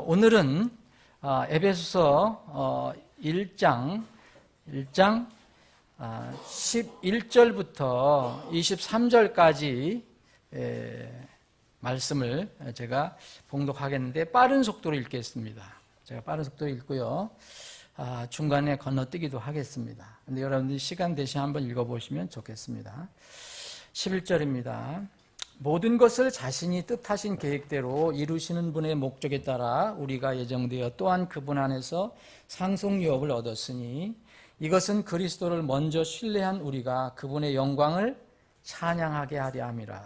오늘은 에베소서 1장 11절부터 23절까지 말씀을 제가 봉독하겠는데 빠른 속도로 읽겠습니다. 제가 빠른 속도로 읽고요. 중간에 건너뛰기도 하겠습니다. 근데 여러분들이 시간 되시 한번 읽어보시면 좋겠습니다. 11절입니다. 모든 것을 자신이 뜻하신 계획대로 이루시는 분의 목적에 따라 우리가 예정되어 또한 그분 안에서 상속유업을 얻었으니 이것은 그리스도를 먼저 신뢰한 우리가 그분의 영광을 찬양하게 하려 함이라.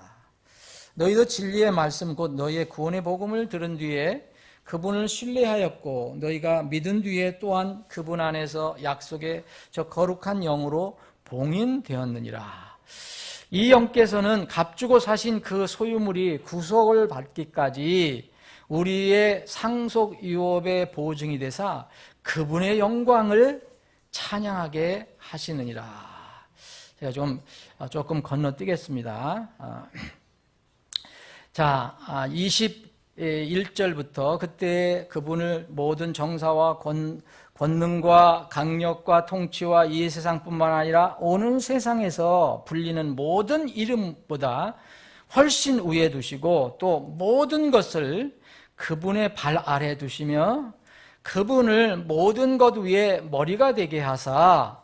너희도 진리의 말씀 곧 너희의 구원의 복음을 들은 뒤에 그분을 신뢰하였고 너희가 믿은 뒤에 또한 그분 안에서 약속의 저 거룩한 영으로 봉인되었느니라. 이 영께서는 값주고 사신 그 소유물이 구속을 받기까지 우리의 상속 유업의 보증이 되사 그분의 영광을 찬양하게 하시느니라. 제가 조금 건너뛰겠습니다. 21절부터 그때 그분을 모든 정사와 권능과 강력과 통치와 이 세상뿐만 아니라 오는 세상에서 불리는 모든 이름보다 훨씬 위에 두시고 또 모든 것을 그분의 발 아래 두시며 그분을 모든 것 위에 머리가 되게 하사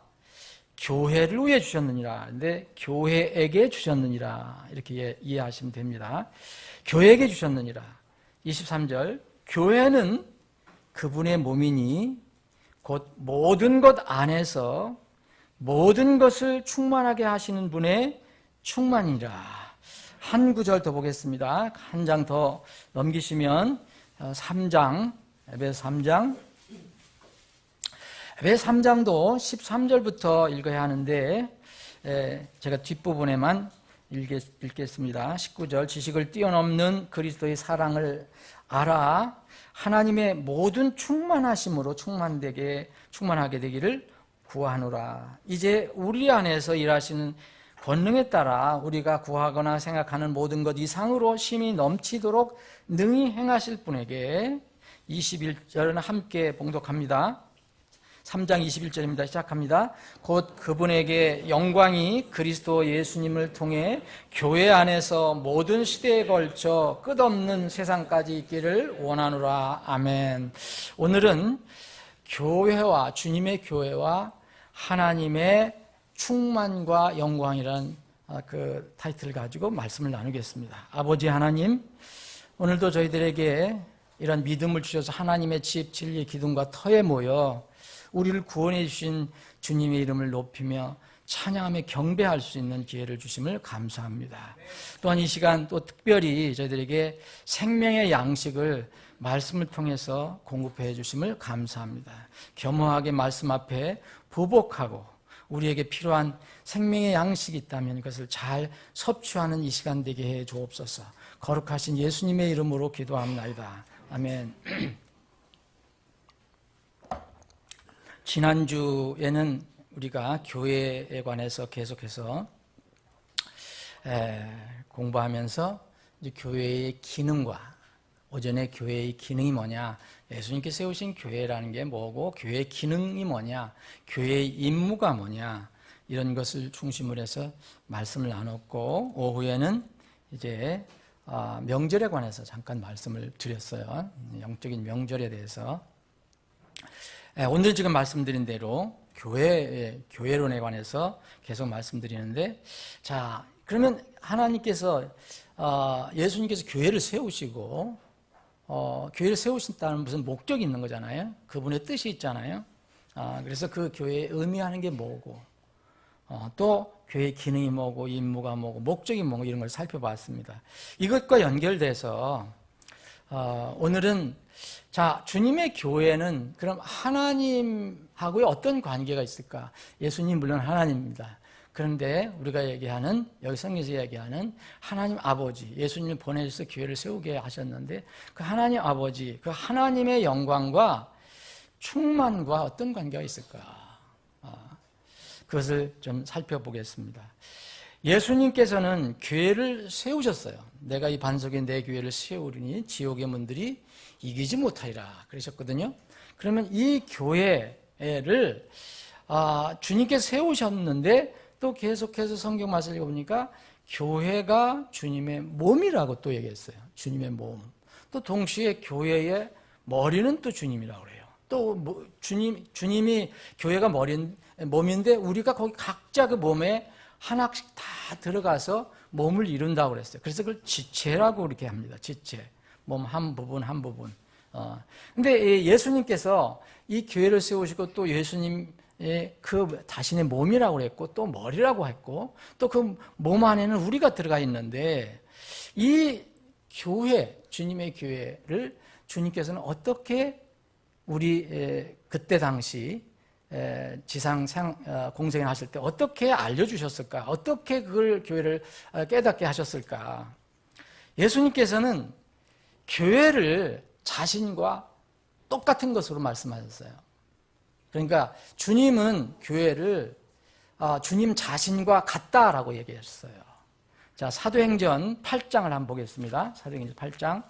교회를 위해 주셨느니라. 근데 교회에게 주셨느니라. 이렇게 이해하시면 됩니다. 교회에게 주셨느니라. 23절 교회는 그분의 몸이니 곧 모든 것 안에서 모든 것을 충만하게 하시는 분의 충만이라. 한 구절 더 보겠습니다. 한 장 더 넘기시면 3장 에베소 3장 에베소 3장도 13절부터 읽어야 하는데 제가 뒷부분에만 읽겠습니다. 19절 지식을 뛰어넘는 그리스도의 사랑을 알아 하나님의 모든 충만하심으로 충만하게 되기를 구하노라. 이제 우리 안에서 일하시는 권능에 따라 우리가 구하거나 생각하는 모든 것 이상으로 심히 넘치도록 능히 행하실 분에게 21절은 함께 봉독합니다. 3장 21절입니다. 시작합니다. 곧 그분에게 영광이 그리스도 예수님을 통해 교회 안에서 모든 시대에 걸쳐 끝없는 세상까지 있기를 원하노라. 아멘. 오늘은 교회와 주님의 교회와 하나님의 충만과 영광이라는 그 타이틀을 가지고 말씀을 나누겠습니다. 아버지 하나님, 오늘도 저희들에게 이런 믿음을 주셔서 하나님의 집, 진리, 기둥과 터에 모여 우리를 구원해 주신 주님의 이름을 높이며 찬양하며 경배할 수 있는 기회를 주심을 감사합니다. 또한 이 시간 또 특별히 저희들에게 생명의 양식을 말씀을 통해서 공급해 주심을 감사합니다. 겸허하게 말씀 앞에 부복하고 우리에게 필요한 생명의 양식이 있다면 그것을 잘 섭취하는 이 시간 되게 해 주옵소서. 거룩하신 예수님의 이름으로 기도합니다. 아멘. 지난주에는 우리가 교회에 관해서 계속해서 공부하면서 이제 교회의 기능과 오전에 교회의 기능이 뭐냐, 예수님께서 세우신 교회라는 게 뭐고 교회의 기능이 뭐냐, 교회의 임무가 뭐냐, 이런 것을 중심으로 해서 말씀을 나눴고 오후에는 이제 명절에 관해서 잠깐 말씀을 드렸어요. 영적인 명절에 대해서. 오늘 지금 말씀드린 대로 교회론에 관해서 계속 말씀드리는데, 자, 그러면 하나님께서, 예수님께서 교회를 세우시고, 교회를 세우신다는 무슨 목적이 있는 거잖아요. 그분의 뜻이 있잖아요. 그래서 그 교회에 의미하는 게 뭐고, 또 교회의 기능이 뭐고, 임무가 뭐고, 목적이 뭐고, 이런 걸 살펴봤습니다. 이것과 연결돼서, 오늘은 자, 주님의 교회는 그럼 하나님하고의 어떤 관계가 있을까? 예수님 물론 하나님입니다. 그런데 우리가 얘기하는, 여기 성경에서 얘기하는 하나님 아버지, 예수님을 보내셔서 교회를 세우게 하셨는데 그 하나님 아버지, 그 하나님의 영광과 충만과 어떤 관계가 있을까? 그것을 좀 살펴보겠습니다. 예수님께서는 교회를 세우셨어요. 내가 이 반석에 내 교회를 세우리니 지옥의 문들이 이기지 못하리라 그러셨거든요. 그러면 이 교회를 주님께서 세우셨는데 또 계속해서 성경 말씀을 읽어보니까 교회가 주님의 몸이라고 또 얘기했어요. 주님의 몸. 또 동시에 교회의 머리는 또 주님이라고 그래요. 또 주님이 교회가 몸인데 우리가 거기 각자 그 몸에 하나씩 다 들어가서 몸을 이룬다고 그랬어요. 그래서 그걸 지체라고 이렇게 합니다. 지체. 몸 한 부분 한 부분. 근데 예수님께서 이 교회를 세우시고 또 예수님의 그 자신의 몸이라고 그랬고 또 머리라고 했고 또 그 몸 안에는 우리가 들어가 있는데 이 교회, 주님의 교회를 주님께서는 어떻게 우리 그때 당시 지상 공생을 하실 때 어떻게 알려주셨을까? 어떻게 그걸 교회를 깨닫게 하셨을까? 예수님께서는 교회를 자신과 똑같은 것으로 말씀하셨어요. 그러니까 주님은 교회를 주님 자신과 같다라고 얘기했어요. 자, 사도행전 8장을 한번 보겠습니다. 사도행전 8장.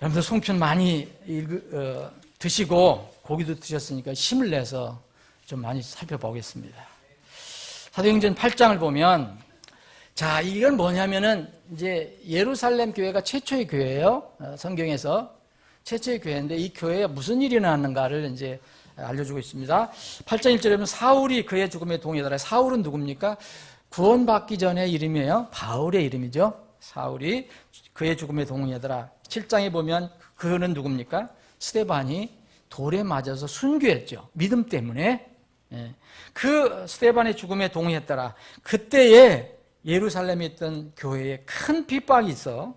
여러분들 송편 많이 드시고 고기도 드셨으니까 힘을 내서 좀 많이 살펴보겠습니다. 사도행전 8장을 보면 자, 이건 뭐냐면은 이제 예루살렘 교회가 최초의 교회예요. 성경에서 최초의 교회인데 이 교회에 무슨 일이 일어났는가를 이제 알려주고 있습니다. 8장 1절에 보면 사울이 그의 죽음에 동의하더라. 사울은 누굽니까? 구원받기 전의 이름이에요. 바울의 이름이죠. 사울이 그의 죽음에 동의하더라. 7장에 보면 그는 누굽니까? 스데반이 돌에 맞아서 순교했죠. 믿음 때문에. 그 스데반의 죽음에 동의했더라. 그때에 예루살렘에 있던 교회에 큰 핍박이 있어.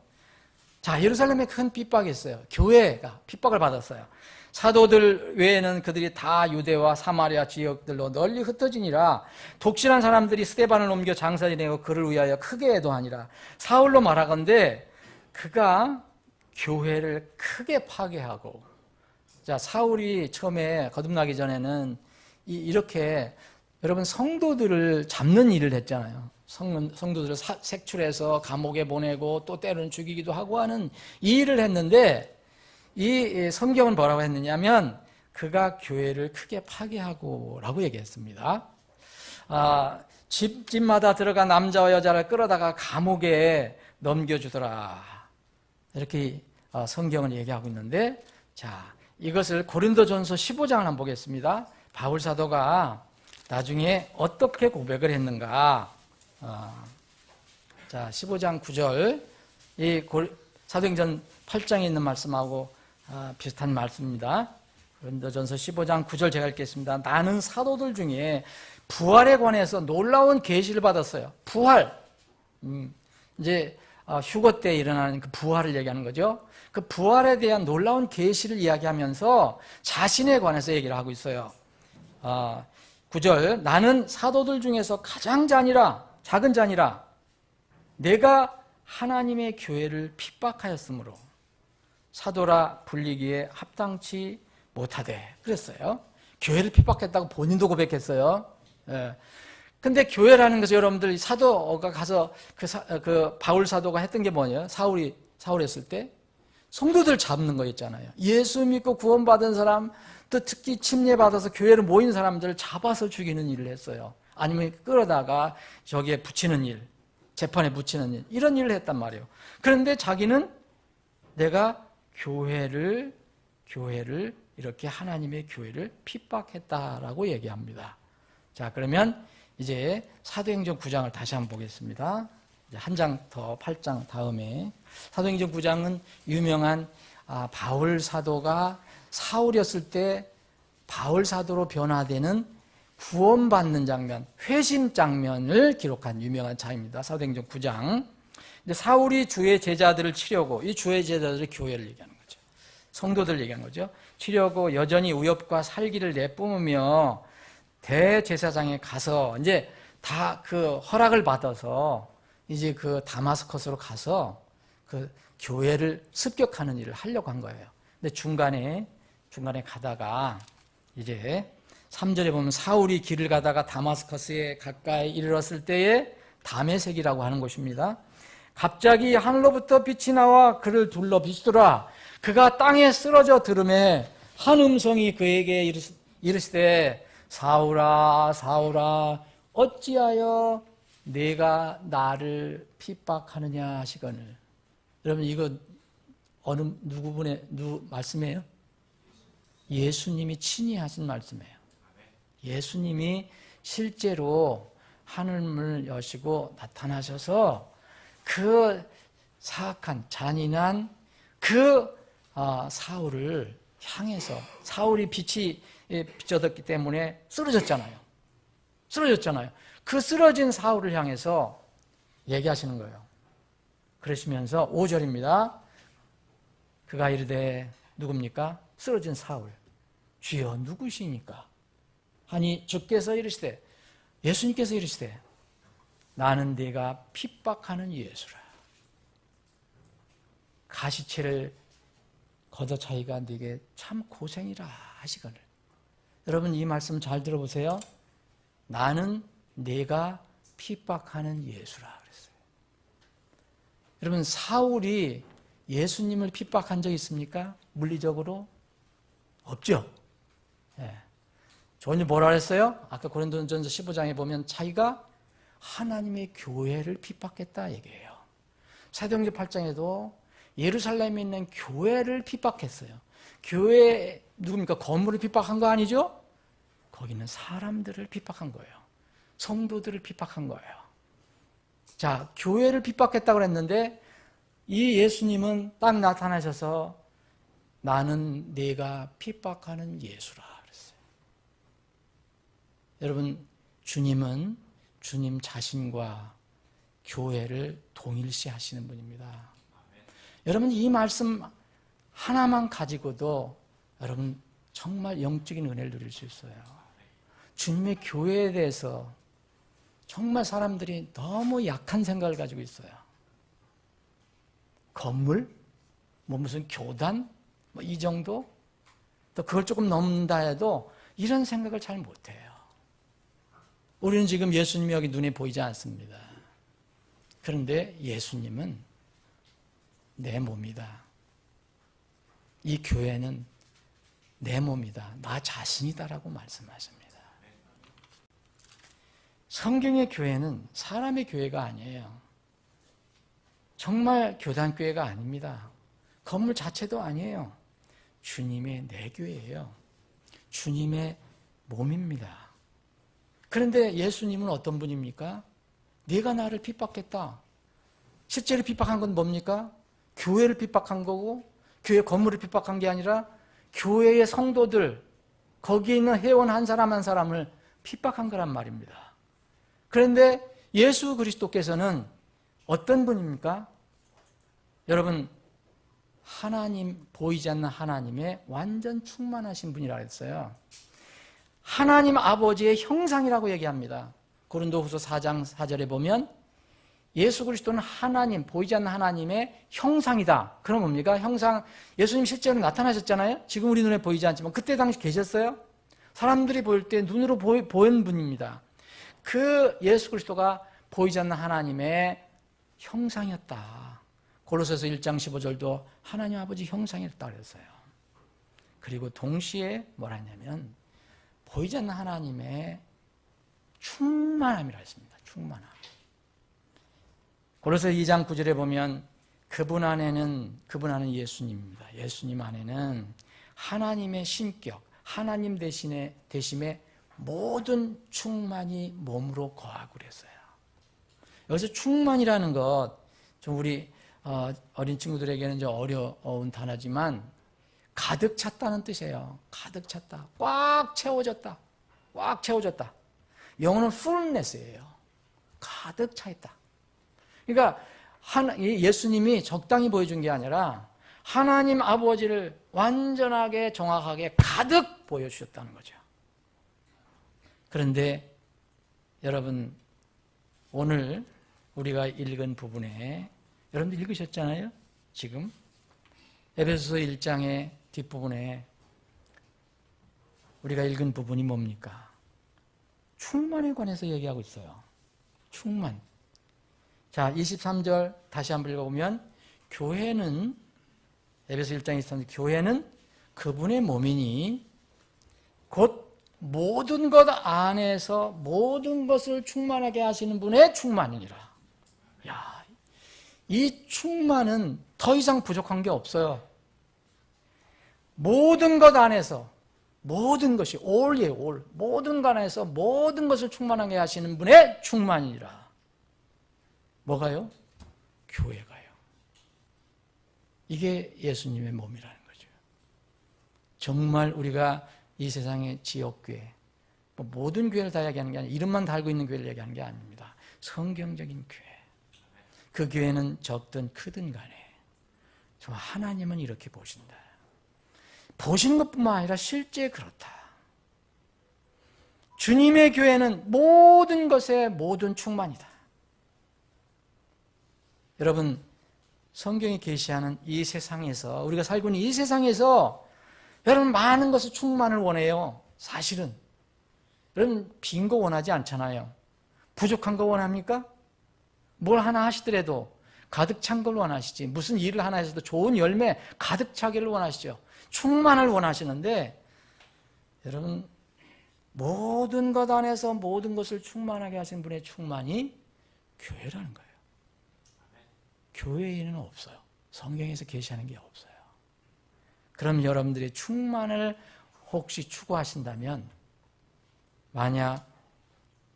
자, 예루살렘에 큰 핍박이 있어요. 교회가 핍박을 받았어요. 사도들 외에는 그들이 다 유대와 사마리아 지역들로 널리 흩어지니라. 독실한 사람들이 스데반을 옮겨 장사지 내고 그를 위하여 크게 애도하니라. 사울로 말하건대 그가 교회를 크게 파괴하고, 자, 사울이 처음에 거듭나기 전에는 이렇게 여러분 성도들을 잡는 일을 했잖아요. 성도들을 색출해서 감옥에 보내고 또 때로는 죽이기도 하고 하는 이 일을 했는데 이 성경은 뭐라고 했느냐면 그가 교회를 크게 파괴하고 라고 얘기했습니다. 집마다 들어가 남자와 여자를 끌어다가 감옥에 넘겨주더라. 이렇게 성경을 얘기하고 있는데, 자, 이것을 고린도전서 15장을 한번 보겠습니다. 바울 사도가 나중에 어떻게 고백을 했는가. 자, 15장 9절. 이 사도행전 8장에 있는 말씀하고 비슷한 말씀입니다. 고린도전서 15장 9절 제가 읽겠습니다. 나는 사도들 중에 부활에 관해서 놀라운 계시를 받았어요. 부활. 이제 휴거 때 일어나는 그 부활을 얘기하는 거죠. 그 부활에 대한 놀라운 계시를 이야기하면서 자신에 관해서 얘기를 하고 있어요. 9절. 나는 사도들 중에서 가장 작은 자니라. 내가 하나님의 교회를 핍박하였으므로 사도라 불리기에 합당치 못하되 그랬어요. 교회를 핍박했다고 본인도 고백했어요. 근데 교회라는 것은 여러분들 사도가 가서 그 바울 사도가 했던 게 뭐예요? 사울이 했을 때 성도들 잡는 거였잖아요. 예수 믿고 구원받은 사람, 또 특히 침례받아서 교회로 모인 사람들을 잡아서 죽이는 일을 했어요. 아니면 끌어다가 저기에 붙이는 일, 재판에 붙이는 일, 이런 일을 했단 말이에요. 그런데 자기는 내가 교회를 이렇게 하나님의 교회를 핍박했다라고 얘기합니다. 자, 그러면 이제 사도행전 9장을 다시 한번 보겠습니다. 한 장 더 8장 다음에 사도행전 9장은 유명한 바울 사도가 사울이었을 때 바울 사도로 변화되는 구원받는 장면, 회심 장면을 기록한 유명한 장입니다. 사도행전 9장. 근데 사울이 주의 제자들을 치려고, 이 주의 제자들이 교회를 얘기하는 거죠. 성도들 얘기하는 거죠. 치려고 여전히 우엽과 살기를 내뿜으며 대제사장에 가서 이제 다 그 허락을 받아서 이제 그 다마스커스로 가서 그 교회를 습격하는 일을 하려고 한 거예요. 근데 중간에 가다가 이제 3절에 보면 사울이 길을 가다가 다마스커스에 가까이 이르렀을 때에 다메섹이라고 하는 곳입니다. 갑자기 하늘로부터 빛이 나와 그를 둘러 비추더라. 그가 땅에 쓰러져 들음에 한 음성이 그에게 이르시되 사울아 사울아 어찌하여 내가 나를 핍박하느냐 하시거늘. 여러분 이거 누구 말씀이에요? 예수님이 친히 하신 말씀이에요. 예수님이 실제로 하늘문을 여시고 나타나셔서 그 사악한 잔인한 그 사울을 향해서 사울이 빛이 비춰졌기 때문에 쓰러졌잖아요. 그 쓰러진 사울을 향해서 얘기하시는 거예요. 그러시면서 5절입니다. 그가 이르되 누굽니까? 쓰러진 사울. 주여 누구시니까? 하니 주께서 이르시되 예수님께서 이르시되 나는 네가 핍박하는 예수라. 가시체를 걷어차기가 네게 참 고생이라 하시거늘. 여러분 이 말씀 잘 들어보세요. 나는 네가 핍박하는 예수라 그랬어요. 여러분 사울이 예수님을 핍박한 적 있습니까? 물리적으로? 없죠. 예. 저는 뭐라 그랬어요? 아까 고린도전서 15장에 보면 자기가 하나님의 교회를 핍박했다 얘기해요. 사도행전 8장에도 예루살렘에 있는 교회를 핍박했어요. 교회 누굽니까? 건물을 핍박한 거 아니죠? 거기는 사람들을 핍박한 거예요. 성도들을 핍박한 거예요. 자, 교회를 핍박했다고 그랬는데 이 예수님은 딱 나타나셔서 나는 네가 핍박하는 예수라 그랬어요. 여러분 주님은 주님 자신과 교회를 동일시 하시는 분입니다. 여러분 이 말씀 하나만 가지고도 여러분 정말 영적인 은혜를 누릴 수 있어요. 주님의 교회에 대해서 정말 사람들이 너무 약한 생각을 가지고 있어요. 건물? 무슨 교단? 이 정도? 또 그걸 조금 넘는다 해도 이런 생각을 잘 못해요. 우리는 지금 예수님이 여기 눈에 보이지 않습니다. 그런데 예수님은 내 몸이다. 이 교회는 내 몸이다. 나 자신이다라고 말씀하십니다. 성경의 교회는 사람의 교회가 아니에요. 정말 교단교회가 아닙니다. 건물 자체도 아니에요. 주님의 내 교회예요. 주님의 몸입니다. 그런데 예수님은 어떤 분입니까? 네가 나를 핍박했다. 실제로 핍박한 건 뭡니까? 교회를 핍박한 거고 교회 건물을 핍박한 게 아니라 교회의 성도들, 거기에 있는 회원 한 사람 한 사람을 핍박한 거란 말입니다. 그런데 예수 그리스도께서는 어떤 분입니까? 여러분 하나님, 보이지 않는 하나님의 완전 충만하신 분이라고 했어요. 하나님 아버지의 형상이라고 얘기합니다. 고린도후서 4장 4절에 보면 예수 그리스도는 하나님, 보이지 않는 하나님의 형상이다. 그럼 뭡니까? 형상, 예수님 실제로 나타나셨잖아요. 지금 우리 눈에 보이지 않지만 그때 당시 계셨어요. 사람들이 보일 때 눈으로 보인 분입니다. 그 예수 그리스도가 보이지 않는 하나님의 형상이었다. 고로새서 1장 15절도 하나님 아버지 형상이었다 그랬어요. 그리고 동시에 뭐라 했냐면 보이지 않는 하나님의 충만함이라 했습니다. 충만함. 고로새 2장 9절에 보면 그분 안에는 예수님입니다. 예수님 안에는 하나님의 신격, 하나님 대심에 모든 충만이 몸으로 거하고 그랬어요. 여기서 충만이라는 것, 좀 우리 어린 친구들에게는 좀 어려운 단어지만 가득 찼다는 뜻이에요. 가득 찼다. 꽉 채워졌다. 꽉 채워졌다. 영어는 fullness예요. 가득 차 있다. 그러니까 예수님이 적당히 보여준 게 아니라 하나님 아버지를 완전하게 정확하게 가득 보여주셨다는 거죠. 그런데 여러분 오늘 우리가 읽은 부분에 여러분들 읽으셨잖아요. 지금 에베소서 1장의 뒷부분에 우리가 읽은 부분이 뭡니까? 충만에 관해서 얘기하고 있어요. 충만. 자, 23절 다시 한번 읽어보면 교회는 에베소 1장 23절 교회는 그분의 몸이니 곧 모든 것 안에서 모든 것을 충만하게 하시는 분의 충만이니라. 야, 이 충만은 더 이상 부족한 게 없어요. 모든 것 안에서 모든 것이 all이에요. all. 모든 것 안에서 모든 것을 충만하게 하시는 분의 충만이니라. 뭐가요? 교회가요. 이게 예수님의 몸이라는 거죠. 정말 우리가 이 세상의 지역교회, 모든 교회를 다 얘기하는 게 아니라 이름만 달고 있는 교회를 얘기하는 게 아닙니다. 성경적인 교회. 그 교회는 적든 크든 간에 정말 하나님은 이렇게 보신다. 보시는 것뿐만 아니라 실제 그렇다. 주님의 교회는 모든 것에 모든 충만이다. 여러분, 성경이 계시하는 이 세상에서, 우리가 살고 있는 이 세상에서 여러분 많은 것을 충만을 원해요. 사실은. 여러분 빈 거 원하지 않잖아요. 부족한 거 원합니까? 뭘 하나 하시더라도 가득 찬 걸 원하시지. 무슨 일을 하나 해서도 좋은 열매 가득 차기를 원하시죠. 충만을 원하시는데 여러분 모든 것 안에서 모든 것을 충만하게 하신 분의 충만이 교회라는 거예요. 교회에는 없어요. 성경에서 계시하는 게 없어요. 그럼 여러분들이 충만을 혹시 추구하신다면 만약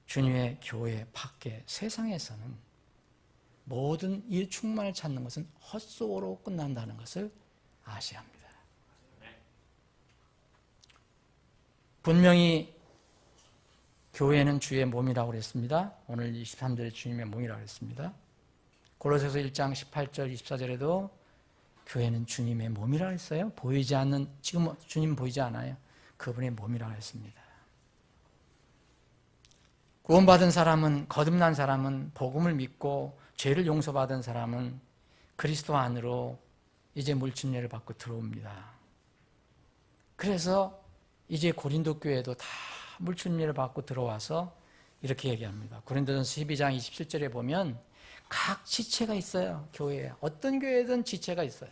주님의 교회 밖에 세상에서는 모든 이 충만을 찾는 것은 헛소로 끝난다는 것을 아셔야 합니다. 분명히 교회는 주의 몸이라고 그랬습니다. 오늘 23절에 주님의 몸이라고 그랬습니다. 고로새서 1장 18절 24절에도 교회는 주님의 몸이라고 했어요. 보이지 않는, 지금 주님 보이지 않아요. 그분의 몸이라고 했습니다. 구원받은 사람은, 거듭난 사람은, 복음을 믿고 죄를 용서받은 사람은 그리스도 안으로 이제 물침례를 받고 들어옵니다. 그래서 이제 고린도 교회도 다 물침례를 받고 들어와서 이렇게 얘기합니다. 고린도전서 12장 27절에 보면 각 지체가 있어요. 교회에. 어떤 교회든 지체가 있어요.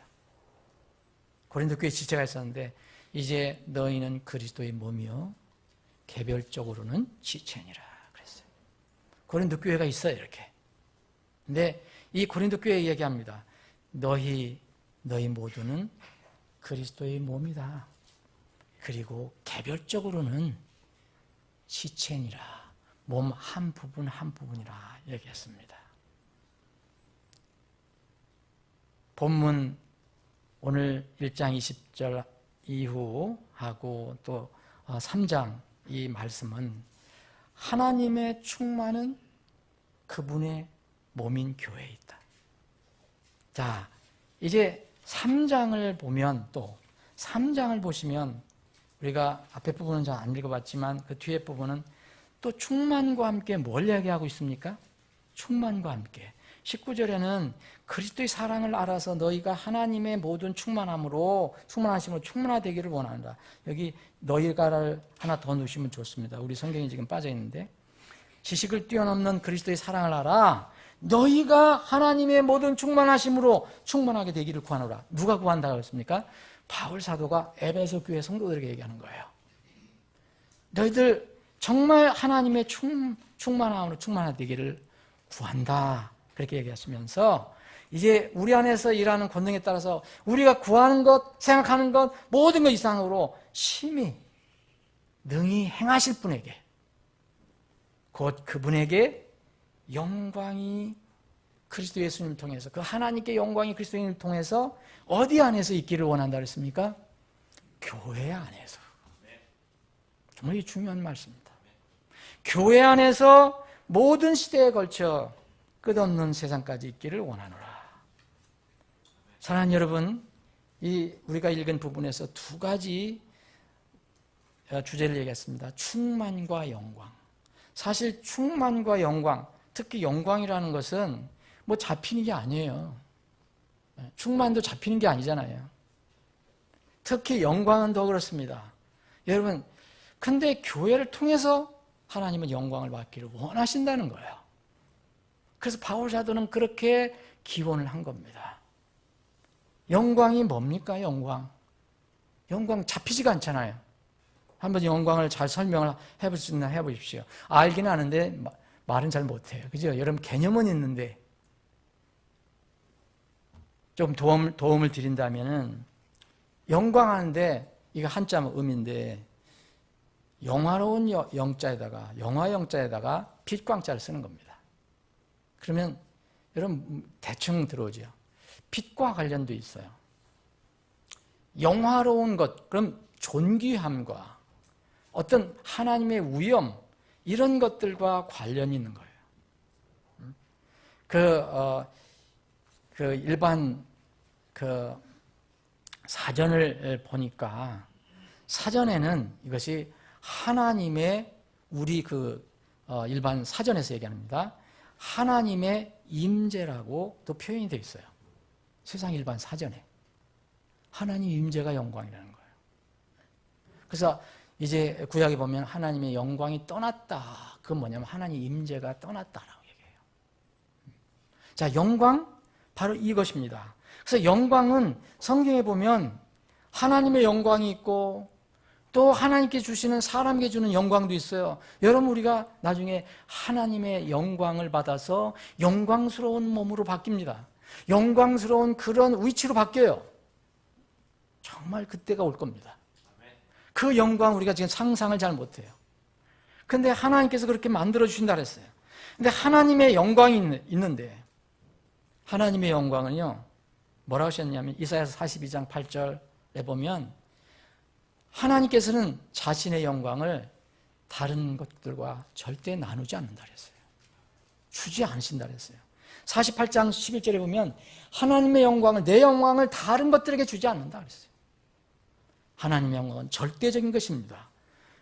고린도 교회에 지체가 있었는데 이제 너희는 그리스도의 몸이요 개별적으로는 지체니라 그랬어요. 고린도 교회가 있어요. 이렇게. 근데 이 고린도 교회에 얘기합니다. 너희 모두는 그리스도의 몸이다. 그리고 개별적으로는 지체니라. 몸 한 부분 한 부분이라 얘기했습니다. 본문 오늘 1장 20절 이후하고 또 3장 이 말씀은 하나님의 충만은 그분의 몸인 교회에 있다. 자, 이제 3장을 보면 또 3장을 보시면 우리가 앞에 부분은 잘 안 읽어봤지만 그 뒤에 부분은 또 충만과 함께 뭘 얘기하고 있습니까? 충만과 함께 19절에는 그리스도의 사랑을 알아서 너희가 하나님의 모든 충만함으로 충만하되기를 원한다. 여기 너희가를 하나 더 넣으시면 좋습니다. 우리 성경이 지금 빠져 있는데 지식을 뛰어넘는 그리스도의 사랑을 알아 너희가 하나님의 모든 충만하심으로 충만하게 되기를 구하노라. 누가 구한다고 했습니까? 바울 사도가 에베소 교회 성도들에게 얘기하는 거예요. 너희들 정말 하나님의 충만함으로 충만하되기를 구한다. 그렇게 얘기하시면서 이제 우리 안에서 일하는 권능에 따라서 우리가 구하는 것, 생각하는 것 모든 것 이상으로 심히 능히 행하실 분에게 곧 그분에게 영광이 그리스도 예수님을 통해서 그 하나님께 영광이 그리스도 예수님을 통해서 어디 안에서 있기를 원한다 그랬습니까? 교회 안에서. 정말 이 중요한 말씀입니다. 교회 안에서 모든 시대에 걸쳐 끝없는 세상까지 있기를 원하노라. 사랑하는 여러분, 우리가 읽은 부분에서 두 가지 주제를 얘기했습니다. 충만과 영광. 사실 충만과 영광, 특히 영광이라는 것은 뭐 잡히는 게 아니에요. 충만도 잡히는 게 아니잖아요. 특히 영광은 더 그렇습니다. 여러분, 근데 교회를 통해서 하나님은 영광을 받기를 원하신다는 거예요. 그래서 바울 사도는 그렇게 기원을 한 겁니다. 영광이 뭡니까? 영광 잡히지가 않잖아요. 한번 영광을 잘 설명을 해볼 수 있나 해보십시오. 알기는 아는데 말은 잘 못해요. 그죠? 여러분 개념은 있는데 좀 도움을 드린다면은 영광하는데 이거 한자 음인데 영화로운 영자에다가 영화 영자에다가 빛광자를 쓰는 겁니다. 그러면 여러분 대충 들어오죠. 빛과 관련도 있어요. 영화로운 것, 그럼 존귀함과 어떤 하나님의 위엄 이런 것들과 관련이 있는 거예요. 일반 사전을 보니까 사전에는 이것이 하나님의 우리 일반 사전에서 얘기합니다. 하나님의 임재라고 또 표현이 되어 있어요. 세상 일반 사전에 하나님 임재가 영광이라는 거예요. 그래서 이제 구약에 보면 하나님의 영광이 떠났다. 그건 뭐냐면 하나님 임재가 떠났다라고 얘기해요. 자, 영광 바로 이것입니다. 그래서 영광은 성경에 보면 하나님의 영광이 있고 또 하나님께 주시는 사람에게 주는 영광도 있어요. 여러분 우리가 나중에 하나님의 영광을 받아서 영광스러운 몸으로 바뀝니다. 영광스러운 그런 위치로 바뀌어요. 정말 그때가 올 겁니다. 그 영광 우리가 지금 상상을 잘 못해요. 근데 하나님께서 그렇게 만들어 주신다 그랬어요. 근데 하나님의 영광이 있는데 하나님의 영광은요 뭐라고 하셨냐면 이사야서 42장 8절에 보면 하나님께서는 자신의 영광을 다른 것들과 절대 나누지 않는다 그랬어요. 주지 않으신다 그랬어요. 48장 11절에 보면 하나님의 영광을 내 영광을 다른 것들에게 주지 않는다 그랬어요. 하나님의 영광은 절대적인 것입니다.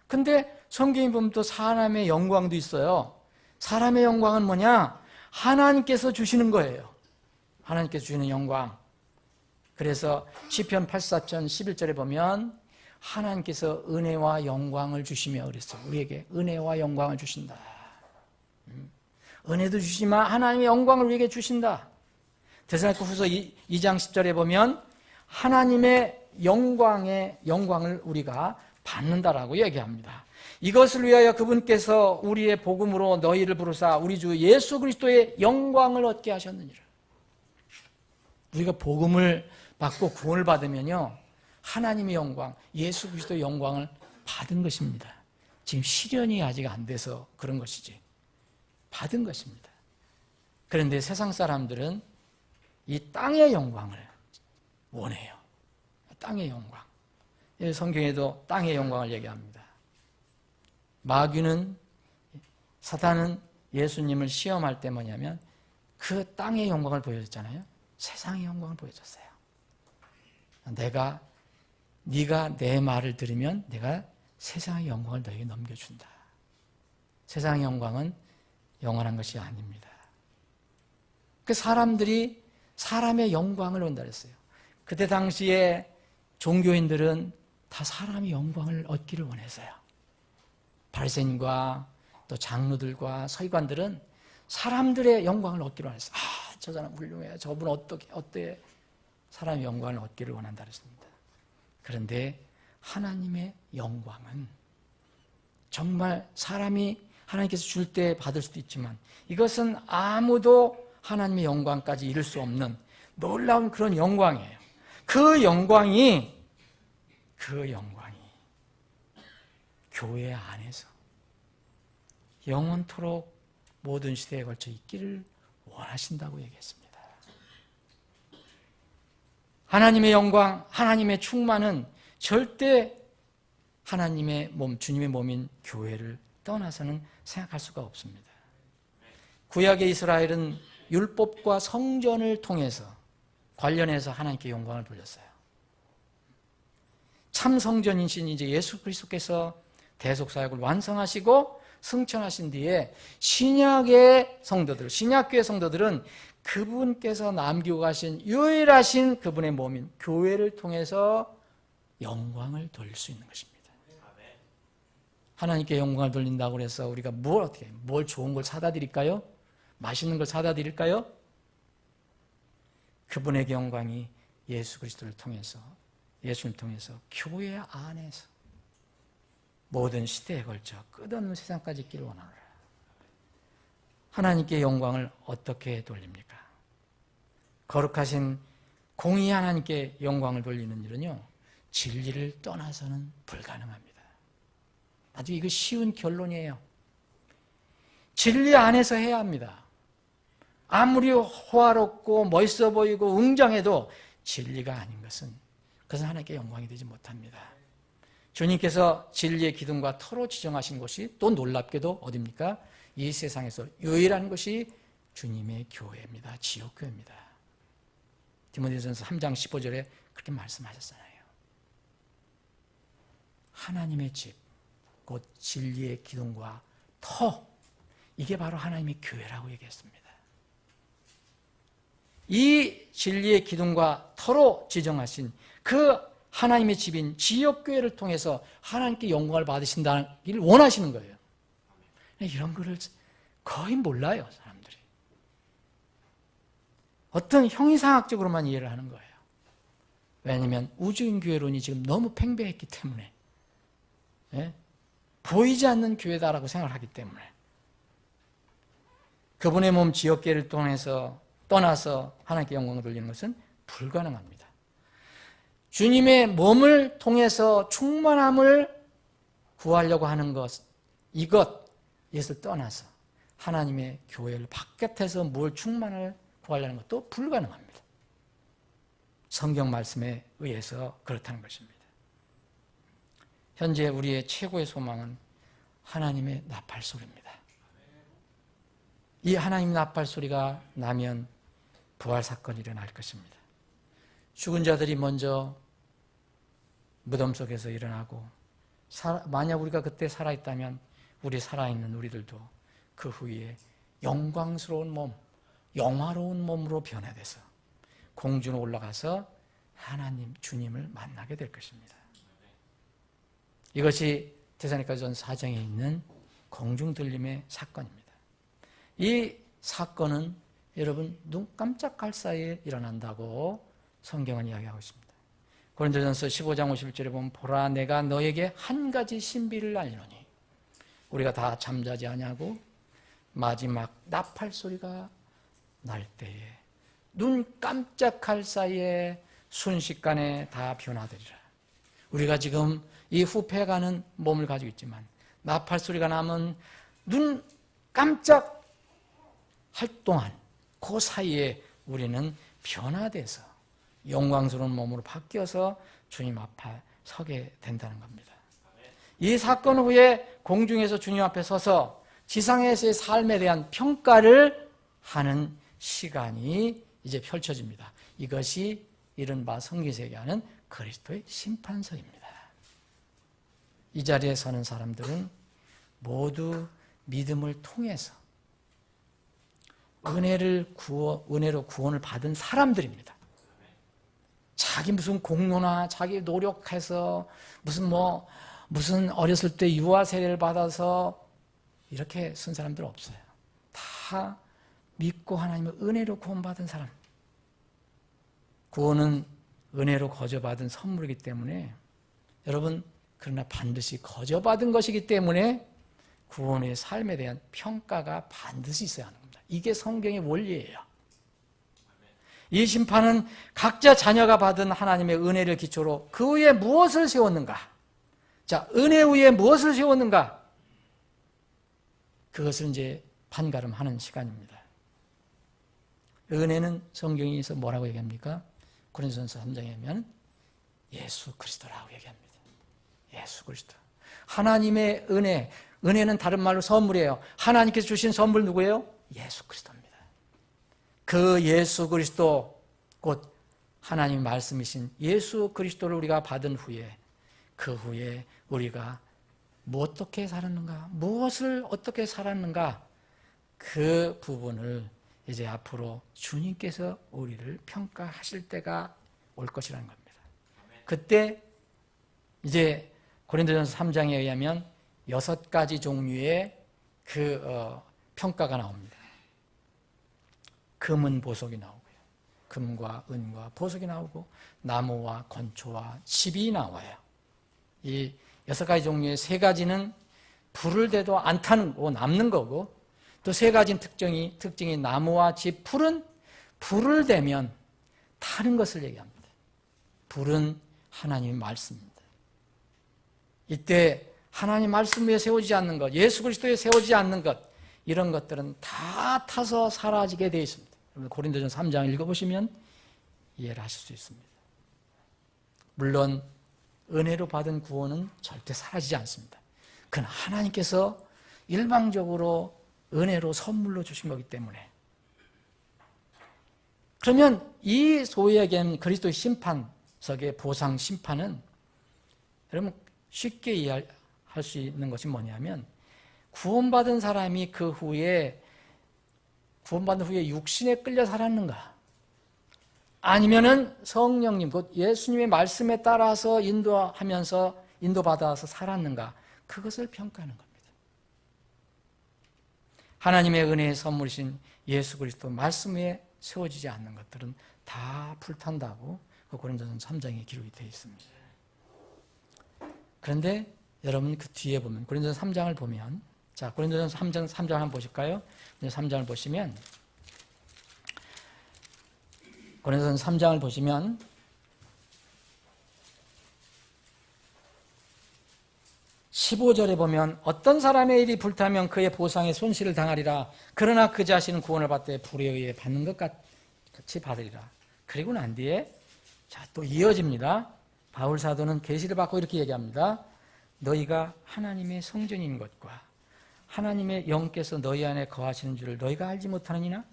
근데 성경에 보면 또 사람의 영광도 있어요. 사람의 영광은 뭐냐? 하나님께서 주시는 거예요. 하나님께서 주시는 영광. 그래서 시편 84편 11절에 보면 하나님께서 은혜와 영광을 주시며 그랬어요. 우리에게 은혜와 영광을 주신다. 은혜도 주시지만 하나님의 영광을 우리에게 주신다. 데살로니가 후서 2장 10절에 보면 하나님의 영광을 우리가 받는다라고 얘기합니다. 이것을 위하여 그분께서 우리의 복음으로 너희를 부르사 우리 주 예수 그리스도의 영광을 얻게 하셨느니라. 우리가 복음을 받고 구원을 받으면요 하나님의 영광, 예수 그리스도의 영광을 받은 것입니다. 지금 실현이 아직 안 돼서 그런 것이지 받은 것입니다. 그런데 세상 사람들은 이 땅의 영광을 원해요. 땅의 영광. 성경에도 땅의 영광을 얘기합니다. 마귀는 사탄은 예수님을 시험할 때 뭐냐면 그 땅의 영광을 보여줬잖아요. 세상의 영광을 보여줬어요. 네가 내 말을 들으면 내가 세상의 영광을 너에게 넘겨준다. 세상의 영광은 영원한 것이 아닙니다. 그 사람들이 사람의 영광을 원한다 그랬어요. 그때 당시에 종교인들은 다 사람의 영광을 얻기를 원했어요. 바리새인과 또 장로들과 서기관들은 사람들의 영광을 얻기를 원했어요. 저 사람 훌륭해. 저분 어때? 사람의 영광을 얻기를 원한다 그랬습니다. 그런데 하나님의 영광은 정말 사람이 하나님께서 줄 때 받을 수도 있지만 이것은 아무도 하나님의 영광까지 이룰 수 없는 놀라운 그런 영광이에요. 그 영광이 교회 안에서 영원토록 모든 시대에 걸쳐 있기를 원하신다고 얘기했습니다. 하나님의 영광, 하나님의 충만은 절대 하나님의 몸, 주님의 몸인 교회를 떠나서는 생각할 수가 없습니다. 구약의 이스라엘은 율법과 성전을 통해서 관련해서 하나님께 영광을 돌렸어요. 참 성전이신 이제 예수 그리스도께서 대속사역을 완성하시고 승천하신 뒤에 신약의 성도들, 신약교회 성도들은 그분께서 남기고 가신 유일하신 그분의 몸인 교회를 통해서 영광을 돌릴 수 있는 것입니다. 하나님께 영광을 돌린다고 해서 우리가 뭘 좋은 걸 사다 드릴까요? 맛있는 걸 사다 드릴까요? 그분에게 영광이 예수 그리스도를 통해서, 예수님을 통해서 교회 안에서 모든 시대에 걸쳐 끝없는 세상까지 있기를 원하노라. 하나님께 영광을 어떻게 돌립니까? 거룩하신 공의 하나님께 영광을 돌리는 일은요, 진리를 떠나서는 불가능합니다. 아주 이거 쉬운 결론이에요. 진리 안에서 해야 합니다. 아무리 호화롭고 멋있어 보이고 웅장해도 진리가 아닌 것은, 그것은 하나님께 영광이 되지 못합니다. 주님께서 진리의 기둥과 터로 지정하신 곳이 또 놀랍게도 어디입니까? 이 세상에서 유일한 것이 주님의 교회입니다. 지옥교회입니다. 디모데전서 3장 15절에 그렇게 말씀하셨잖아요. 하나님의 집, 곧 진리의 기둥과 터, 이게 바로 하나님의 교회라고 얘기했습니다. 이 진리의 기둥과 터로 지정하신 그 하나님의 집인 지역교회를 통해서 하나님께 영광을 받으신다길 원하시는 거예요. 이런 거를 거의 몰라요, 사람들이. 어떤 형이상학적으로만 이해를 하는 거예요. 왜냐하면 우주인교회론이 지금 너무 팽배했기 때문에, 예? 보이지 않는 교회다라고 생각을 하기 때문에 그분의 몸 지역교회를 떠나서 하나님께 영광을 돌리는 것은 불가능합니다. 주님의 몸을 통해서 충만함을 구하려고 하는 이것을 떠나서 하나님의 교회를 바깥에서 뭘 충만을 구하려는 것도 불가능합니다. 성경 말씀에 의해서 그렇다는 것입니다. 현재 우리의 최고의 소망은 하나님의 나팔소리입니다. 이 하나님 나팔소리가 나면 부활 사건이 일어날 것입니다. 죽은 자들이 먼저 무덤 속에서 일어나고, 만약 우리가 그때 살아있다면 우리 살아있는 우리들도 그 후에 영광스러운 몸, 영화로운 몸으로 변화돼서 공중으로 올라가서 하나님 주님을 만나게 될 것입니다. 이것이 데살로니가전서 4장에 있는 공중들림의 사건입니다. 이 사건은 여러분 눈 깜짝할 사이에 일어난다고 성경은 이야기하고 있습니다. 고린도전서 15장 51절에 보면 보라 내가 너에게 한 가지 신비를 알리노니 우리가 다 잠자지 아니하고 마지막 나팔 소리가 날 때에 눈 깜짝할 사이에 순식간에 다 변화되리라. 우리가 지금 이 후패가는 몸을 가지고 있지만 나팔 소리가 나면 눈 깜짝 할 동안 그 사이에 우리는 변화돼서 영광스러운 몸으로 바뀌어서 주님 앞에 서게 된다는 겁니다. 이 사건 후에 공중에서 주님 앞에 서서 지상에서의 삶에 대한 평가를 하는 시간이 이제 펼쳐집니다. 이것이 이른바 성경에서 얘기하는 그리스도의 심판서입니다. 이 자리에 서는 사람들은 모두 믿음을 통해서 은혜로 구원을 받은 사람들입니다. 자기 무슨 공로나 자기 노력해서 무슨 어렸을 때 유아 세례를 받아서 이렇게 쓴 사람들 없어요. 다 믿고 하나님의 은혜로 구원받은 사람. 구원은 은혜로 거저받은 선물이기 때문에 여러분, 그러나 반드시 거저받은 것이기 때문에 구원의 삶에 대한 평가가 반드시 있어야 하는 겁니다. 이게 성경의 원리예요. 이 심판은 각자 자녀가 받은 하나님의 은혜를 기초로 그 위에 무엇을 세웠는가? 자, 은혜 위에 무엇을 세웠는가? 그것을 이제 판가름하는 시간입니다. 은혜는 성경에서 뭐라고 얘기합니까? 고린도전서 3장에 보면 예수 그리스도라고 얘기합니다. 예수 그리스도. 하나님의 은혜는 다른 말로 선물이에요. 하나님께서 주신 선물 누구예요? 예수 그리스도입니다. 그 예수 그리스도, 곧 하나님 말씀이신 예수 그리스도를 우리가 받은 후에 그 후에 우리가 어떻게 살았는가, 무엇을 어떻게 살았는가, 그 부분을 이제 앞으로 주님께서 우리를 평가하실 때가 올 것이라는 겁니다. 그때 이제 고린도전서 3장에 의하면 6가지 종류의 평가가 나옵니다. 금은 보석이 나오고요. 금과 은과 보석이 나오고 나무와 건초와 집이 나와요. 이 6가지 종류의 3가지는 불을 대도 안 타는 거 남는 거고, 또 3가지 특징이 나무와 집, 풀은 불을 대면 타는 것을 얘기합니다. 불은 하나님의 말씀입니다. 이때 하나님 말씀 위에 세워지지 않는 것, 예수 그리스도에 세워지지 않는 것, 이런 것들은 다 타서 사라지게 되어 있습니다. 고린도전서 3장 읽어보시면 이해를 하실 수 있습니다. 물론 은혜로 받은 구원은 절대 사라지지 않습니다. 그건 하나님께서 일방적으로 은혜로 선물로 주신 거기 때문에. 그러면 이 소위 얘기하는 그리스도의 심판석의 보상 심판은 여러분 쉽게 이해할 수 있는 것이 뭐냐면, 구원받은 사람이 구원받은 후에 육신에 끌려 살았는가, 아니면은 성령님, 곧 예수님의 말씀에 따라서 인도받아서 살았는가, 그것을 평가하는 겁니다. 하나님의 은혜의 선물이신 예수 그리스도 말씀 위에 세워지지 않는 것들은 다 불탄다고 고린도전서 3장에 기록이 되어 있습니다. 그런데 여러분 그 뒤에 보면 고린도전서 3장을 보면, 자, 고린도전서 3장 한번 보실까요? 3장을 보시면, 고린도전서 3장을 보시면 15절에 보면, 어떤 사람의 일이 불타면 그의 보상에 손실을 당하리라. 그러나 그 자신은 구원을 받되 불에 의해 받는 것 같이 받으리라. 그리고 난 뒤에 또 이어집니다. 바울 사도는 계시를 받고 이렇게 얘기합니다. 너희가 하나님의 성전인 것과 하나님의 영께서 너희 안에 거하시는 줄을 너희가 알지 못하느니나?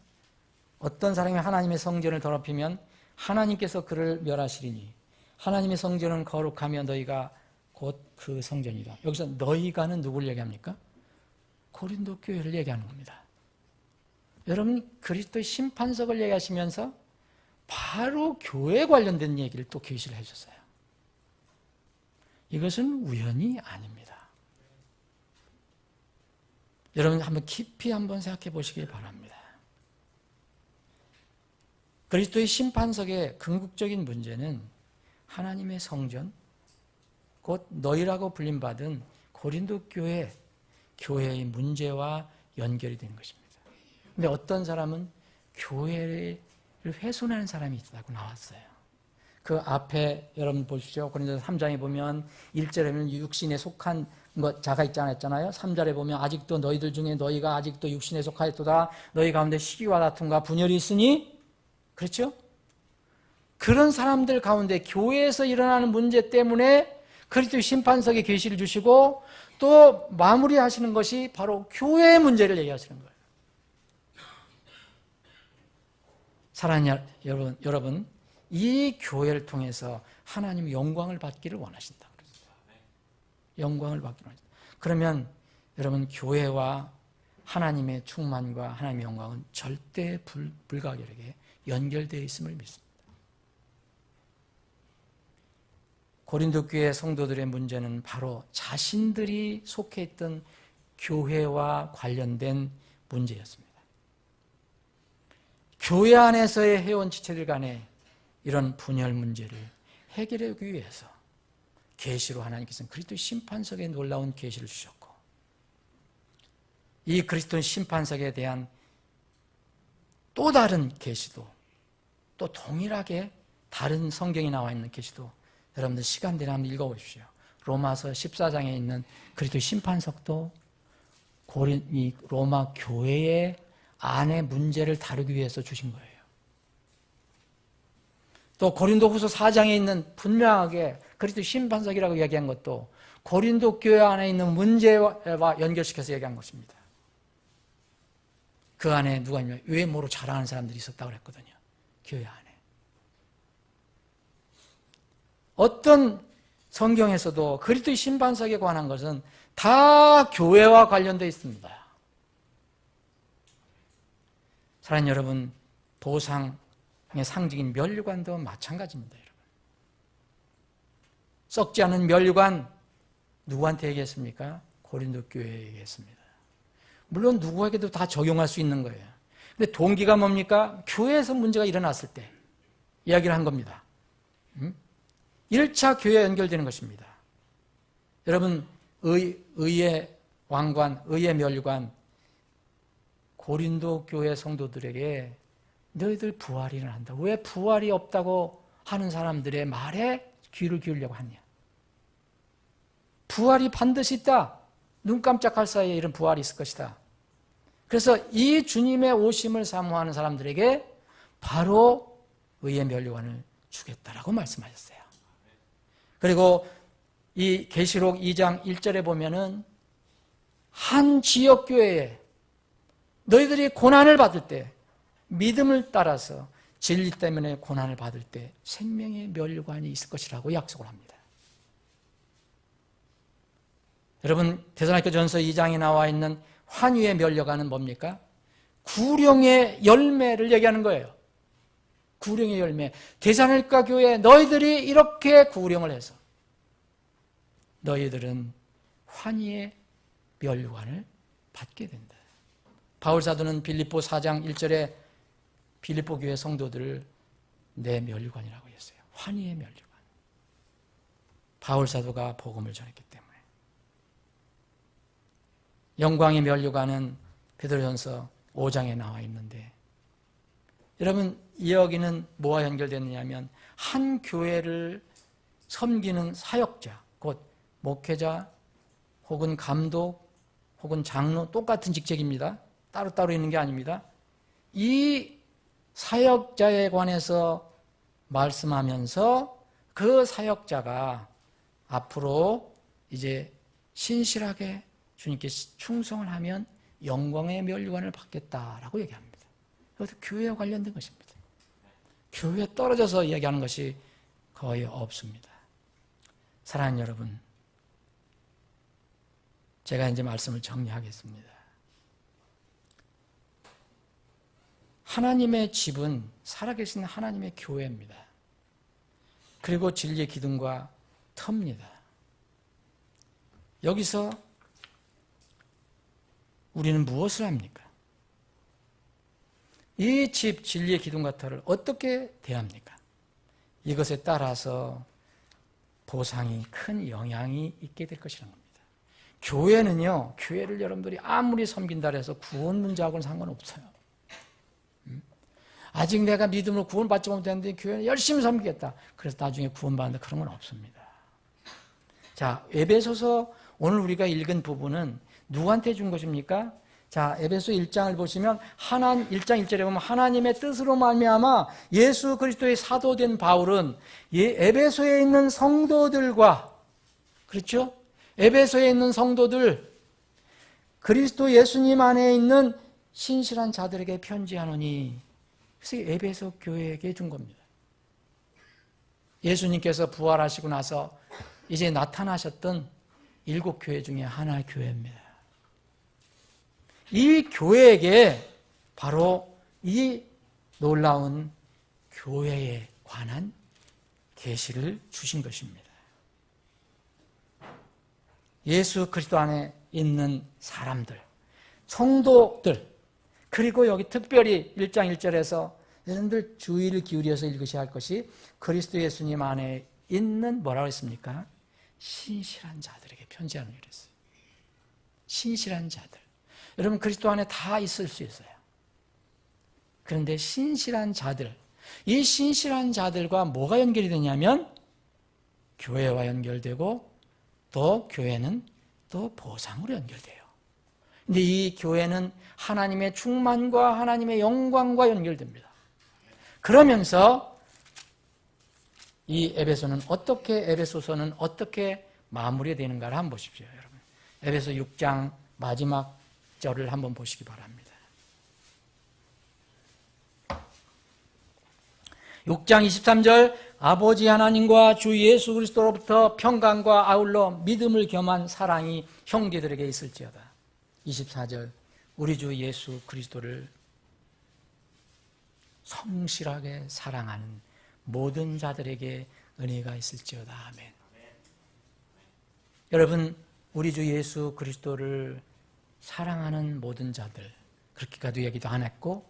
어떤 사람이 하나님의 성전을 더럽히면 하나님께서 그를 멸하시리니 하나님의 성전은 거룩하며 너희가 곧 그 성전이다. 여기서 너희가는 누구를 얘기합니까? 고린도 교회를 얘기하는 겁니다. 여러분 그리스도의 심판석을 얘기하시면서 바로 교회에 관련된 얘기를 또 계시를 해줬어요. 이것은 우연이 아닙니다. 여러분 한번 깊이 한번 생각해 보시길 바랍니다. 그리스도의 심판석의 궁극적인 문제는 하나님의 성전, 곧 너희라고 불림받은 고린도 교회의 문제와 연결이 되는 것입니다. 그런데 어떤 사람은 교회를 훼손하는 사람이 있다고 나왔어요. 그 앞에 여러분 보십시오. 고린도서 3장에 보면 1절에 보면 육신에 속한 자가 있지 않았잖아요. 3절에 보면 아직도 너희들 중에 너희가 아직도 육신에 속하였도다. 너희 가운데 시기와 다툼과 분열이 있으니, 그렇죠? 그런 사람들 가운데 교회에서 일어나는 문제 때문에 그리스도의 심판석에 계시를 주시고 또 마무리하시는 것이 바로 교회의 문제를 얘기하시는 거예요. 사랑하는 여러분, 이 교회를 통해서 하나님의 영광을 받기를 원하신다. 영광을 받기를 원하신다. 그러면 여러분 교회와 하나님의 충만과 하나님의 영광은 절대 불가결하게 연결되어 있음을 믿습니다. 고린도 교회 성도들의 문제는 바로 자신들이 속해 있던 교회와 관련된 문제였습니다. 교회 안에서의 회원 지체들 간에 이런 분열 문제를 해결하기 위해서 계시로 하나님께서는 그리스도의 심판석에 놀라운 계시를 주셨고, 이 그리스도의 심판석에 대한 또 다른 계시도, 또 동일하게 다른 성경에 나와 있는 계시도 여러분들 시간 되면 한번 읽어보십시오. 로마서 14장에 있는 그리스도의 심판석도 이 로마 교회의 안의 문제를 다루기 위해서 주신 거예요. 또 고린도후서 4장에 있는 분명하게 그리스도의 심판석이라고 이야기한 것도 고린도 교회 안에 있는 문제와 연결시켜서 얘기한 것입니다. 그 안에 누가 있냐면 외모로 자랑하는 사람들이 있었다고 그랬거든요. 교회 안에. 어떤 성경에서도 그리스도의 심판석에 관한 것은 다 교회와 관련되어 있습니다. 사랑하는 여러분, 보상의 상징인 면류관도 마찬가지입니다. 여러분. 썩지 않은 면류관 누구한테 얘기했습니까? 고린도 교회에 얘기했습니다. 물론 누구에게도 다 적용할 수 있는 거예요. 근데 동기가 뭡니까? 교회에서 문제가 일어났을 때 이야기를 한 겁니다. 1차 교회에 연결되는 것입니다. 여러분, 의의 왕관, 의의 멸관, 고린도 교회 성도들에게 너희들 부활이 일어난다. 왜 부활이 없다고 하는 사람들의 말에 귀를 기울이려고 하냐? 부활이 반드시 있다. 눈 깜짝할 사이에 이런 부활이 있을 것이다. 그래서 이 주님의 오심을 사모하는 사람들에게 바로 의의 면류관을 주겠다라고 말씀하셨어요. 그리고 이 계시록 2장 1절에 보면은 한 지역 교회에 너희들이 고난을 받을 때, 믿음을 따라서 진리 때문에 고난을 받을 때 생명의 면류관이 있을 것이라고 약속을 합니다. 여러분, 데살로니가전서 2장에 나와 있는 환유의 면류관은 뭡니까? 구령의 열매를 얘기하는 거예요. 구령의 열매. 데살로니가 교회 너희들이 이렇게 구령을 해서 너희들은 환희의 면류관을 받게 된다. 바울 사도는 빌립보 4장 1절에 빌립보 교회 성도들을 내 면류관이라고 했어요. 환희의 면류관. 바울 사도가 복음을 전했기 때문에. 영광의 면류관은 베드로전서 5장에 나와 있는데, 여러분, 여기는 뭐와 연결되느냐면 한 교회를 섬기는 사역자, 곧 목회자 혹은 감독 혹은 장로, 똑같은 직책입니다. 따로따로 있는 게 아닙니다. 이 사역자에 관해서 말씀하면서 그 사역자가 앞으로 이제 신실하게 주님께 충성을 하면 영광의 면류관을 받겠다라고 얘기합니다. 이것도 교회와 관련된 것입니다. 교회에 떨어져서 이야기하는 것이 거의 없습니다. 사랑하는 여러분, 제가 이제 말씀을 정리하겠습니다. 하나님의 집은 살아계신 하나님의 교회입니다. 그리고 진리의 기둥과 터입니다. 여기서 우리는 무엇을 합니까? 이 집 진리의 기둥과 터를 어떻게 대합니까? 이것에 따라서 보상이 큰 영향이 있게 될 것이라는 겁니다. 교회는요, 교회를 여러분들이 아무리 섬긴다 해서 구원 문제하고는 상관없어요. 아직 내가 믿음으로 구원받지 못했는데 교회는 열심히 섬기겠다. 그래서 나중에 구원받는다. 그런 건 없습니다. 자, 에베소서 오늘 우리가 읽은 부분은 누구한테 준 것입니까? 자, 에베소 1장을 보시면 1장 1절에 보면 하나님의 뜻으로 말미암아 예수 그리스도의 사도된 바울은 에베소에 있는 성도들과, 그렇죠? 에베소에 있는 성도들, 그리스도 예수님 안에 있는 신실한 자들에게 편지하노니, 그래서 에베소 교회에게 준 겁니다. 예수님께서 부활하시고 나서 이제 나타나셨던 7교회 중에 하나의 교회입니다. 이 교회에게 바로 이 놀라운 교회에 관한 계시를 주신 것입니다. 예수 그리스도 안에 있는 사람들, 성도들, 그리고 여기 특별히 1장 1절에서 여러분들 주의를 기울여서 읽으셔야 할 것이 그리스도 예수님 안에 있는 뭐라고 했습니까? 신실한 자들에게 편지하는 일을 했어요. 신실한 자들. 여러분, 그리스도 안에 다 있을 수 있어요. 그런데 신실한 자들, 이 신실한 자들과 뭐가 연결이 되냐면 교회와 연결되고 또 교회는 또 보상으로 연결돼요. 근데 이 교회는 하나님의 충만과 하나님의 영광과 연결됩니다. 그러면서 이 에베소서는 어떻게 마무리되는가를 한번 보십시오, 여러분. 에베소 6장 마지막 절을 한번 보시기 바랍니다. 6장 23절, 아버지 하나님과 주 예수 그리스도로부터 평강과 아울러 믿음을 겸한 사랑이 형제들에게 있을지어다. 24절, 우리 주 예수 그리스도를 성실하게 사랑하는 모든 자들에게 은혜가 있을지어다. 아멘. 여러분, 우리 주 예수 그리스도를 사랑하는 모든 자들, 그렇게까지 얘기도 안 했고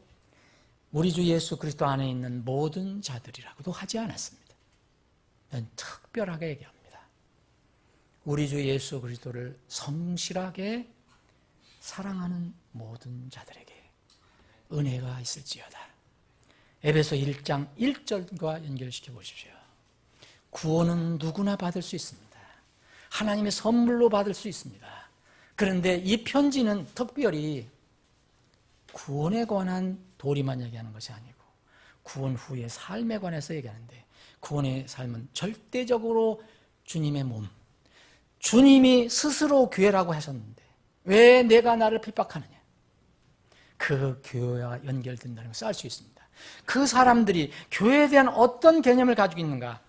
우리 주 예수 그리스도 안에 있는 모든 자들이라고도 하지 않았습니다. 특별하게 얘기합니다. 우리 주 예수 그리스도를 성실하게 사랑하는 모든 자들에게 은혜가 있을지어다. 에베소 1장 1절과 연결시켜 보십시오. 구원은 누구나 받을 수 있습니다. 하나님의 선물로 받을 수 있습니다. 그런데 이 편지는 특별히 구원에 관한 도리만 얘기하는 것이 아니고 구원 후의 삶에 관해서 얘기하는데, 구원의 삶은 절대적으로 주님의 몸, 주님이 스스로 교회라고 하셨는데 왜 내가 나를 핍박하느냐, 그 교회와 연결된다는 것을 알 수 있습니다. 그 사람들이 교회에 대한 어떤 개념을 가지고 있는가,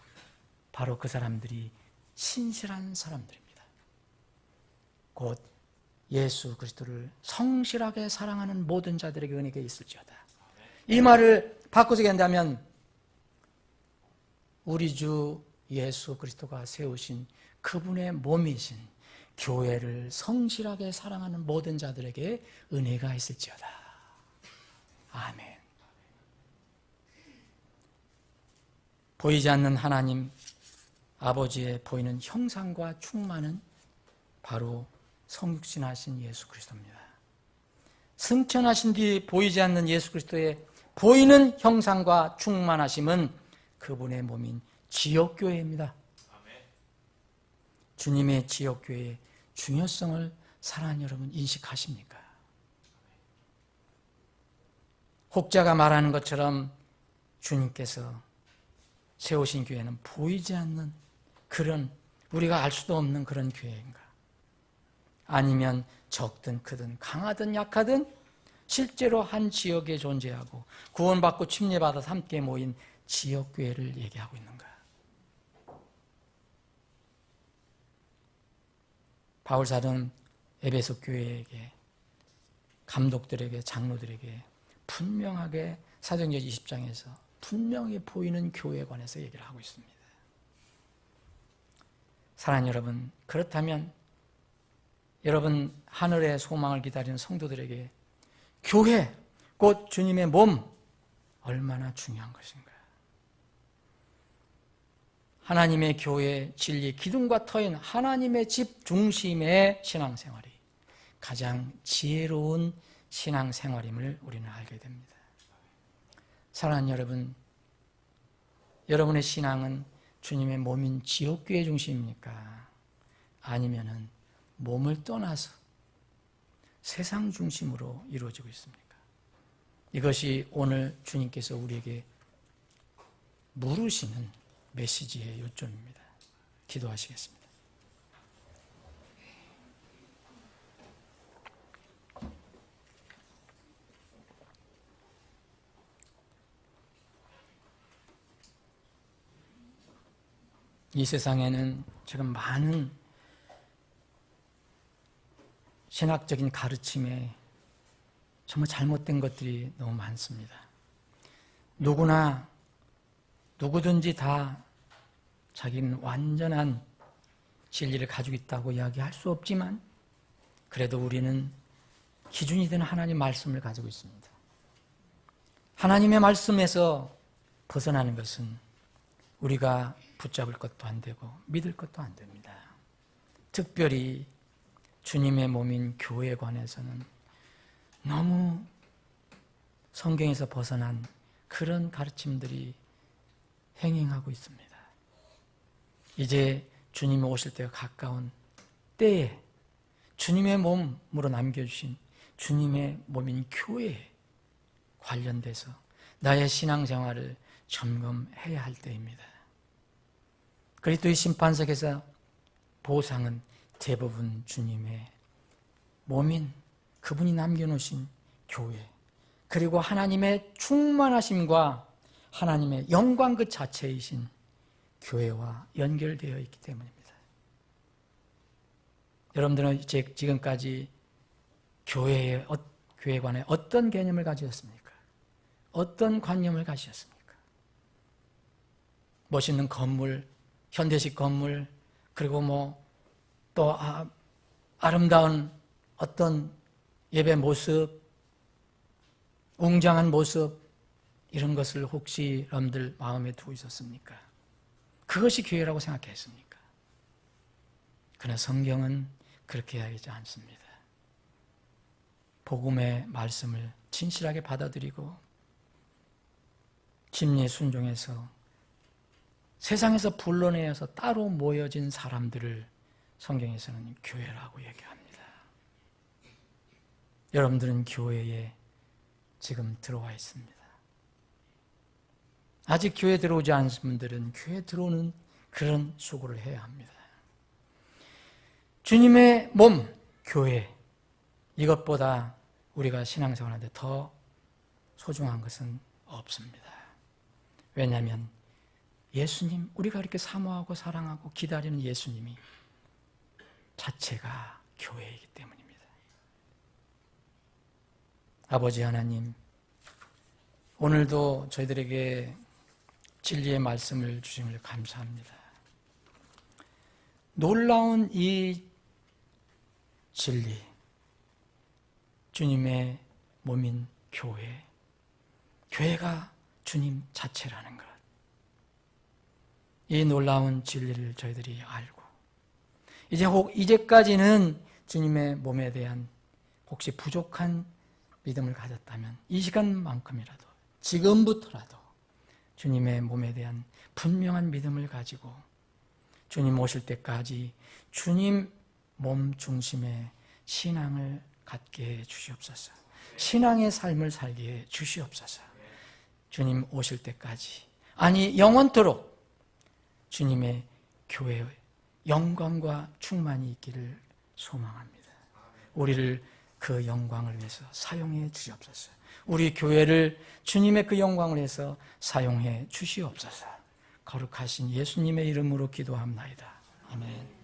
바로 그 사람들이 신실한 사람들입니다. 곧 예수 그리스도를 성실하게 사랑하는 모든 자들에게 은혜가 있을지어다. 이 말을 바꾸서 얘기한다면 우리 주 예수 그리스도가 세우신 그분의 몸이신 교회를 성실하게 사랑하는 모든 자들에게 은혜가 있을지어다. 아멘. 보이지 않는 하나님 아버지의 보이는 형상과 충만은 바로 성육신하신 예수 그리스도입니다. 승천하신 뒤 보이지 않는 예수 그리스도의 보이는 형상과 충만하심은 그분의 몸인 지역교회입니다. 주님의 지역교회의 중요성을 사랑하는 여러분 인식하십니까? 혹자가 말하는 것처럼 주님께서 세우신 교회는 보이지 않는 그런, 우리가 알 수도 없는 그런 교회인가? 아니면 적든 크든 강하든 약하든 실제로 한 지역에 존재하고 구원받고 침례받아서 함께 모인 지역교회를 얘기하고 있는가? 바울사도는 에베소 교회에게, 감독들에게, 장로들에게 분명하게 사도행전 20장에서 분명히 보이는 교회에 관해서 얘기를 하고 있습니다. 사랑하는 여러분, 그렇다면 여러분 하늘의 소망을 기다리는 성도들에게 교회, 곧 주님의 몸, 얼마나 중요한 것인가? 하나님의 교회, 진리, 기둥과 터인 하나님의 집 중심의 신앙생활이 가장 지혜로운 신앙생활임을 우리는 알게 됩니다. 사랑하는 여러분, 여러분의 신앙은 주님의 몸인 지옥교회 중심입니까? 아니면은 몸을 떠나서 세상 중심으로 이루어지고 있습니까? 이것이 오늘 주님께서 우리에게 물으시는 메시지의 요점입니다. 기도하시겠습니다. 이 세상에는 지금 많은 신학적인 가르침에 정말 잘못된 것들이 너무 많습니다. 누구든지 다 자기는 완전한 진리를 가지고 있다고 이야기할 수 없지만 그래도 우리는 기준이 되는 하나님 말씀을 가지고 있습니다. 하나님의 말씀에서 벗어나는 것은 우리가 붙잡을 것도 안 되고 믿을 것도 안 됩니다. 특별히 주님의 몸인 교회에 관해서는 너무 성경에서 벗어난 그런 가르침들이 행행하고 있습니다. 이제 주님이 오실 때가 가까운 때에 주님의 몸으로 남겨주신 주님의 몸인 교회에 관련돼서 나의 신앙생활을 점검해야 할 때입니다. 그리스도의 심판석에서 보상은 대부분 주님의 몸인 그분이 남겨놓으신 교회, 그리고 하나님의 충만하심과 하나님의 영광 그 자체이신 교회와 연결되어 있기 때문입니다. 여러분들은 지금까지 교회에 관해 어떤 개념을 가지셨습니까? 어떤 관념을 가지셨습니까? 멋있는 건물, 현대식 건물, 그리고 또 아름다운 어떤 예배 모습, 웅장한 모습, 이런 것을 혹시 여러분들 마음에 두고 있었습니까? 그것이 교회라고 생각했습니까? 그러나 성경은 그렇게 하지 않습니다. 복음의 말씀을 진실하게 받아들이고 진리에 순종해서 세상에서 불러내어서 따로 모여진 사람들을 성경에서는 교회라고 얘기합니다. 여러분들은 교회에 지금 들어와 있습니다. 아직 교회 들어오지 않은 분들은 교회 들어오는 그런 수고를 해야 합니다. 주님의 몸, 교회, 이것보다 우리가 신앙생활하는데 더 소중한 것은 없습니다. 왜냐하면 예수님, 우리가 이렇게 사모하고 사랑하고 기다리는 예수님이 자체가 교회이기 때문입니다. 아버지 하나님, 오늘도 저희들에게 진리의 말씀을 주심을 감사합니다. 놀라운 이 진리, 주님의 몸인 교회, 교회가 주님 자체라는 것, 이 놀라운 진리를 저희들이 알고 이제까지는 주님의 몸에 대한 혹시 부족한 믿음을 가졌다면 이 시간만큼이라도, 지금부터라도 주님의 몸에 대한 분명한 믿음을 가지고 주님 오실 때까지 주님 몸 중심의 신앙을 갖게 해 주시옵소서. 신앙의 삶을 살게 해 주시옵소서. 주님 오실 때까지, 아니 영원토록 주님의 교회의 영광과 충만이 있기를 소망합니다. 우리를 그 영광을 위해서 사용해 주시옵소서. 우리 교회를 주님의 그 영광을 위해서 사용해 주시옵소서. 거룩하신 예수님의 이름으로 기도합나이다. 아멘.